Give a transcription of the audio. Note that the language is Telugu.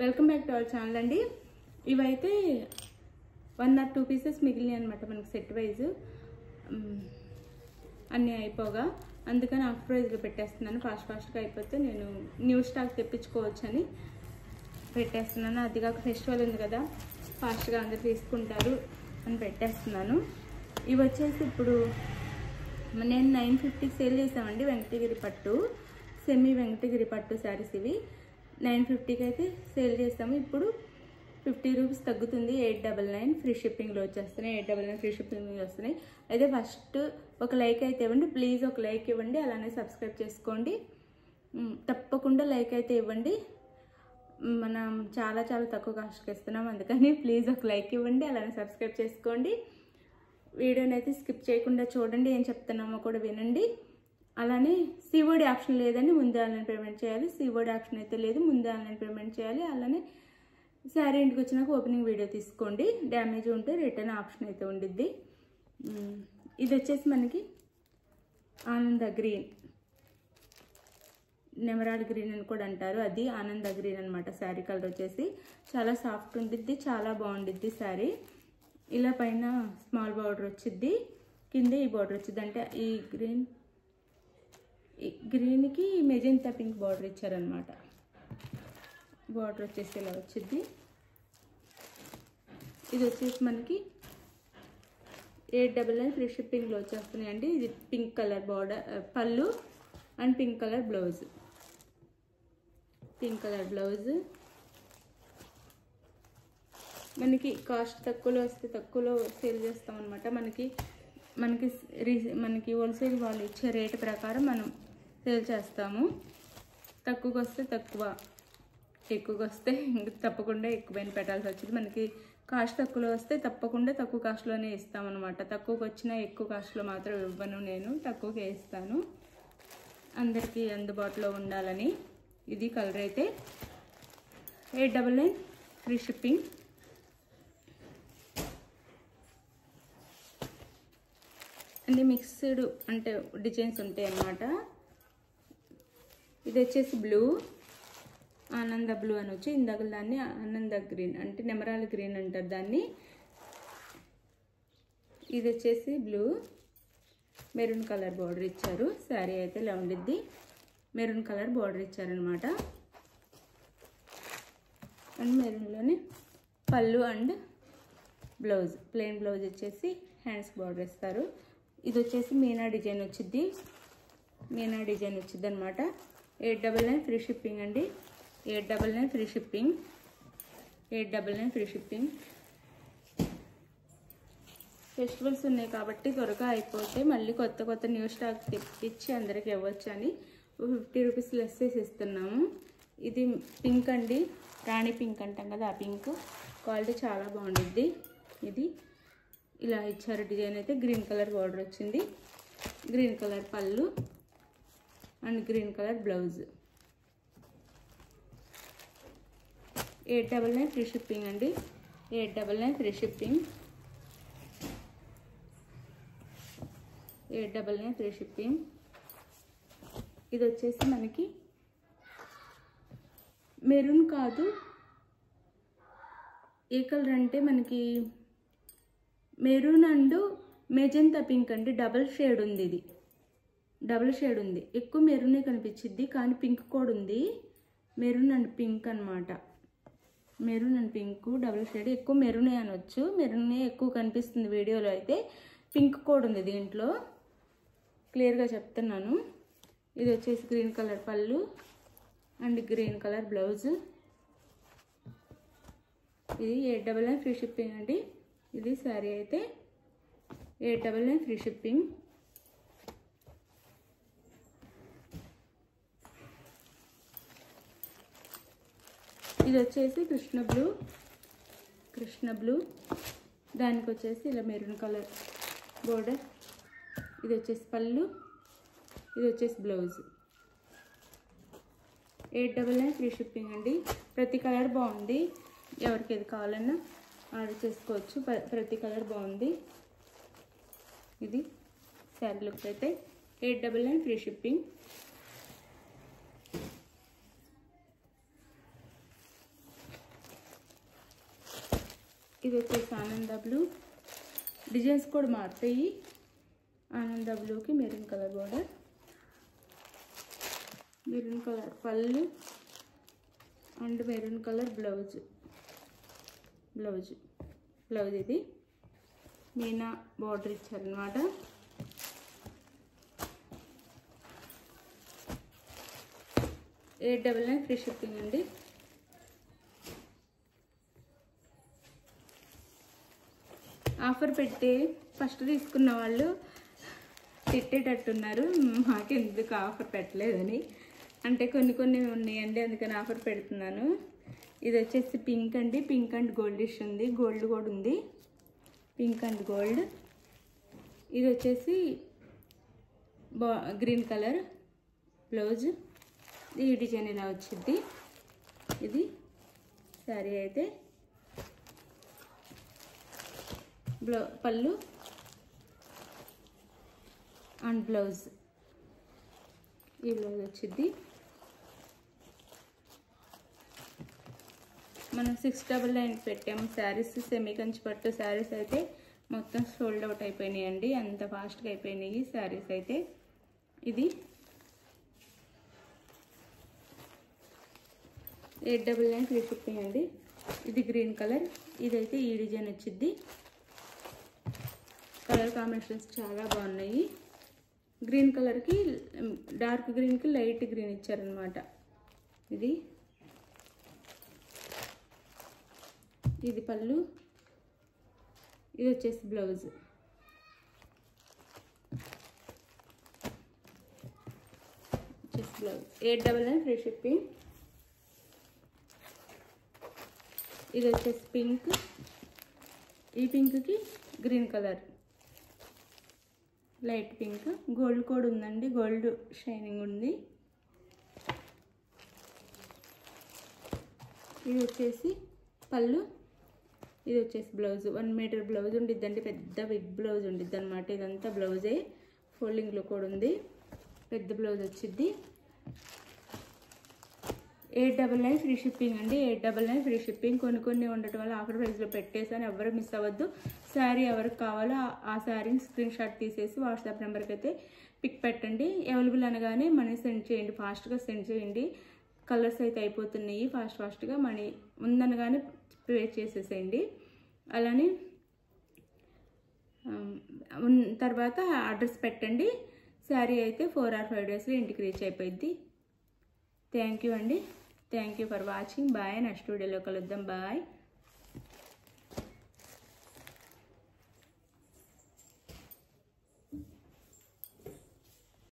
Welcome back to our channel అండి. ఇవైతే 1 or 2 పీసెస్ మిగిలినాయి అనమాట మనకి సెట్ వైజ్ అన్నీ అయిపోగా. అందుకని హాఫ్ ప్రైజ్లో పెట్టేస్తున్నాను. ఫాస్ట్గా అయిపోతే నేను న్యూ స్టాక్ తెప్పించుకోవచ్చు అని పెట్టేస్తున్నాను. అది కాక ఫెస్టివల్ ఉంది కదా, ఫాస్ట్గా అందరు తీసుకుంటారు అని పెట్టేస్తున్నాను. ఇవి వచ్చేసి ఇప్పుడు నేను 950 సేల్ చేసామండి. వెంకటగిరి పట్టు, సెమీ వెంకటగిరి పట్టు శారీస్ ఇవి 950కి అయితే సేల్ చేస్తాము. ఇప్పుడు 50 రూపీస్ తగ్గుతుంది. 899 ఫ్రీ షిప్పింగ్లో వచ్చేస్తున్నాయి. 899 ఫ్రీ షిప్పింగ్లో వస్తున్నాయి. అయితే ఫస్ట్ ఒక లైక్ అయితే ఇవ్వండి ప్లీజ్, ఒక లైక్ ఇవ్వండి. అలానే సబ్స్క్రైబ్ చేసుకోండి, తప్పకుండా లైక్ అయితే ఇవ్వండి. మనం చాలా తక్కువ కాస్ట్కి ఇస్తున్నాం, అందుకని ప్లీజ్ ఒక లైక్ ఇవ్వండి. అలానే సబ్స్క్రైబ్ చేసుకోండి. వీడియోని అయితే స్కిప్ చేయకుండా చూడండి, ఏం చెప్తున్నామో కూడా వినండి. అలానే సిఓడి ఆప్షన్ లేదండి, ముందే ఆన్లైన్ పేమెంట్ చేయాలి. సిఓడి ఆప్షన్ అయితే లేదు, ముందే ఆన్లైన్ పేమెంట్ చేయాలి. అలానే శారీ ఇంటికి వచ్చినాక ఓపెనింగ్ వీడియో తీసుకోండి. డ్యామేజ్ ఉంటే రిటర్న్ ఆప్షన్ అయితే ఉండిద్ది. ఇది వచ్చేసి మనకి ఆనంద గ్రీన్, నెమరాడ్ గ్రీన్ అని కూడా అంటారు, అది ఆనంద గ్రీన్ అనమాట. శారీ కలర్ వచ్చేసి చాలా సాఫ్ట్ ఉండిద్ది, చాలా బాగుండిద్ది శారీ. ఇలా పైన స్మాల్ బార్డర్ వచ్చిద్ది, కింద ఈ బార్డర్ వచ్చింది. అంటే ఈ గ్రీన్కి మెజెంతా పింక్ బార్డర్ ఇచ్చారనమాట. బార్డర్ వచ్చేసి ఇలా వచ్చింది. ఇది వచ్చేసి మనకి 899 ఫ్రీ షిప్పింగ్లో వచ్చేస్తున్నాయండి. ఇది పింక్ కలర్ బార్డర్ పళ్ళు and pink colour blouse. Pink colour blouse మనకి కాస్ట్ తక్కువలో వస్తే తక్కువలో సేల్ చేస్తాం అనమాట. మనకి హోల్సేల్ వాళ్ళు ఇచ్చే రేటు ప్రకారం మనం సేల్ చేస్తాము. తక్కువకి వస్తే తక్కువ, ఎక్కువకి వస్తే తప్పకుండా ఎక్కువైనా పెట్టాల్సి వచ్చింది. మనకి కాస్ట్ తక్కువలో వస్తే తప్పకుండా తక్కువ కాస్ట్లోనే ఇస్తామన్నమాట. తక్కువకి వచ్చినా ఎక్కువ కాస్ట్లో మాత్రం ఇవ్వను, నేను తక్కువకే ఇస్తాను, అందరికీ అందుబాటులో ఉండాలని. ఇది కలర్ అయితే 899 ఫ్రీ షిప్పింగ్. అన్ని మిక్స్డ్ అంటే డిజైన్స్ ఉంటాయి అన్నమాట. ఇది వచ్చేసి బ్లూ, ఆనంద బ్లూ అని వచ్చి, ఇందాక దాన్ని ఆనంద గ్రీన్ అంటే నెమరాల గ్రీన్ అంటారు దాన్ని. ఇది వచ్చేసి బ్లూ, మెరూన్ కలర్ బార్డర్ ఇచ్చారు. శారీ అయితే ఇలా ఉండిద్ది, మెరూన్ కలర్ బార్డర్ ఇచ్చారనమాట. అండ్ మెరూన్లోనే పళ్ళు అండ్ బ్లౌజ్, ప్లెయిన్ బ్లౌజ్ వచ్చేసి హ్యాండ్స్ బార్డర్ ఇస్తారు. ఇది వచ్చేసి మీనా డిజైన్ వచ్చింది, మీనా డిజైన్ వచ్చింది అనమాట. 899 ఫ్రీ షిప్పింగ్ అండి. 899 free shipping, 899 free shipping. Festivals ఉన్నాయి కాబట్టి త్వరగా అయిపోతే మళ్ళీ కొత్త న్యూ స్టాక్ తెప్పించి అందరికి ఇవ్వచ్చు అని 50 రూపీస్ లెస్ చేసి ఇస్తున్నాము. ఇది పింక్ అండి, రాణి పింక్ అంటాం కదా, ఆ పింక్. క్వాలిటీ చాలా బాగుండిద్ది. ఇది ఇలా ఇచ్చారు డిజైన్ అయితే. గ్రీన్ కలర్ బార్డర్ వచ్చింది, గ్రీన్ కలర్ పళ్ళు and green colour blouse. 899 free shipping అండి. 899 ఫ్రీ షిప్పింగ్, 899 ఫ్రీ షిప్పింగ్. ఇది వచ్చేసి మనకి మెరూన్ కాదు, ఏ కలర్ అంటే మనకి మెరూన్ అండ్ మెజెంతా పింక్ అండి. డబుల్ షేడ్ ఉంది, ఇది డబుల్ షేడ్ ఉంది. ఎక్కువ మెరూనే కనిపించింది కానీ పింక్ కూడా ఉంది. మెరూన్ అండ్ పింక్ అనమాట. Maroon and pink double shade, ఎక్కువ మెరూనే అనొచ్చు, మెరూనే ఎక్కువ కనిపిస్తుంది వీడియోలో. అయితే పింక్ కూడా ఉంది దీంట్లో, క్లియర్గా చెప్తున్నాను. ఇది వచ్చేసి గ్రీన్ కలర్ పళ్ళు అండ్ గ్రీన్ కలర్ బ్లౌజ్. ఇది 899 ఫ్రీ షిప్పింగ్ అండి. ఇది శారీ అయితే 899 ఫ్రీ షిప్పింగ్. ఇది వచ్చేసి కృష్ణ బ్లూ, దానికి వచ్చేసి ఇలా మెరూన్ కలర్ బోర్డర్. ఇది వచ్చేసి పళ్ళు, ఇది వచ్చేసి బ్లౌజ్. 899 ఫ్రీ షిప్పింగ్ అండి. ప్రతి కలర్ బాగుంది, ఎవరికి ఏది కావాలన్నా ఆర్డర్ చేసుకోవచ్చు. ప్రతి కలర్ బాగుంది. ఇది శారీ లుక్ అయితే 899 ఫ్రీ షిప్పింగ్. ఇది వచ్చేసి ఆనంద బ్లూ. డిజైన్స్ కూడా మారుతాయి. ఆనంద బ్లూకి maroon colour border, maroon colour పళ్ళు అండ్ మెరూన్ కలర్ బ్లౌజ్. ఇది మీనా బార్డర్ ఇచ్చారనమాట. $899 ఫ్రీ షిప్పింగ్ అండి. ఆఫర్ పెట్టి ఫస్ట్ తీసుకున్న వాళ్ళు తిట్టేటట్టున్నారు, మాకెందుకు ఆఫర్ పెట్టలేదని. అంటే కొన్ని ఉన్నాయండి, అందుకని ఆఫర్ పెడుతున్నాను. ఇది వచ్చేసి పింక్ అండి, పింక్ అండ్ గోల్డిష్ ఉంది, గోల్డ్ కూడా ఉంది, పింక్ అండ్ గోల్డ్. ఇది వచ్చేసి గ్రీన్ కలర్ బ్లౌజ్. ఈ డిజైన్ ఇలా వచ్చింది. ఇది శారీ అయితే పళ్ళు అండ్ బ్లౌజ్. ఈ బ్లౌజ్ వచ్చింది. మనం 699 పెట్టాము శారీస్. సెమీ కంచి పట్టు శారీస్ అయితే మొత్తం సోల్డ్ అవుట్ అయిపోయినాయి అండి, అంత ఫాస్ట్గా అయిపోయినాయి శారీస్ అయితే. ఇది 899 ఫ్రీ షిప్పింగ్ అండి. ఇది గ్రీన్ కలర్. ఇదైతే ఈ డిజైన్ వచ్చింది. కలర్ కాంబినేషన్స్ చాలా బాగున్నాయి. గ్రీన్ కలర్కి డార్క్ గ్రీన్కి లైట్ గ్రీన్ ఇచ్చారనమాట. ఇది పళ్ళు. ఇది వచ్చేసి బ్లౌజ్. $899 free shipping. ఇది వచ్చేసి పింక్. ఈ పింక్కి green colour, light pink. Gold కూడా ఉందండి, గోల్డ్ షైనింగ్ ఉంది. ఇది వచ్చేసి పళ్ళు. ఇది వచ్చేసి బ్లౌజ్. 1 మీటర్ బ్లౌజ్ ఉండిద్దండి, పెద్ద బిగ్ బ్లౌజ్ ఉండిద్ది అనమాట. ఇదంతా బ్లౌజే, ఫోల్డింగ్లో కూడా ఉంది, పెద్ద బ్లౌజ్ వచ్చింది. $899 ఫ్రీ షిప్పింగ్ అండి. $899 ఫ్రీ షిప్పింగ్. కొన్ని ఉండటం వల్ల ఆఫర్ ప్రైస్లో పెట్టేసాను, ఎవరు మిస్ అవ్వద్దు. శారీ ఎవరికి కావాలో ఆ శారీని స్క్రీన్ షాట్ తీసేసి వాట్సాప్ నెంబర్కి అయితే పిక్ పెట్టండి. అవైలబుల్ అనగానే మనీ సెండ్ చేయండి, ఫాస్ట్గా సెండ్ చేయండి. కలర్స్ అయితే అయిపోతున్నాయి ఫాస్ట్గా. మనీ ఉందనగానే పే చేసేసేయండి. అలానే తర్వాత అడ్రస్ పెట్టండి. శారీ అయితే 4 or 5 డేస్లో ఇంటికి రీచ్ అయిపోయింది. థ్యాంక్ యూ అండి. Thank you for watching. Bye. నెక్స్ట్ వీడియోలో కలుద్దాం. బాయ్.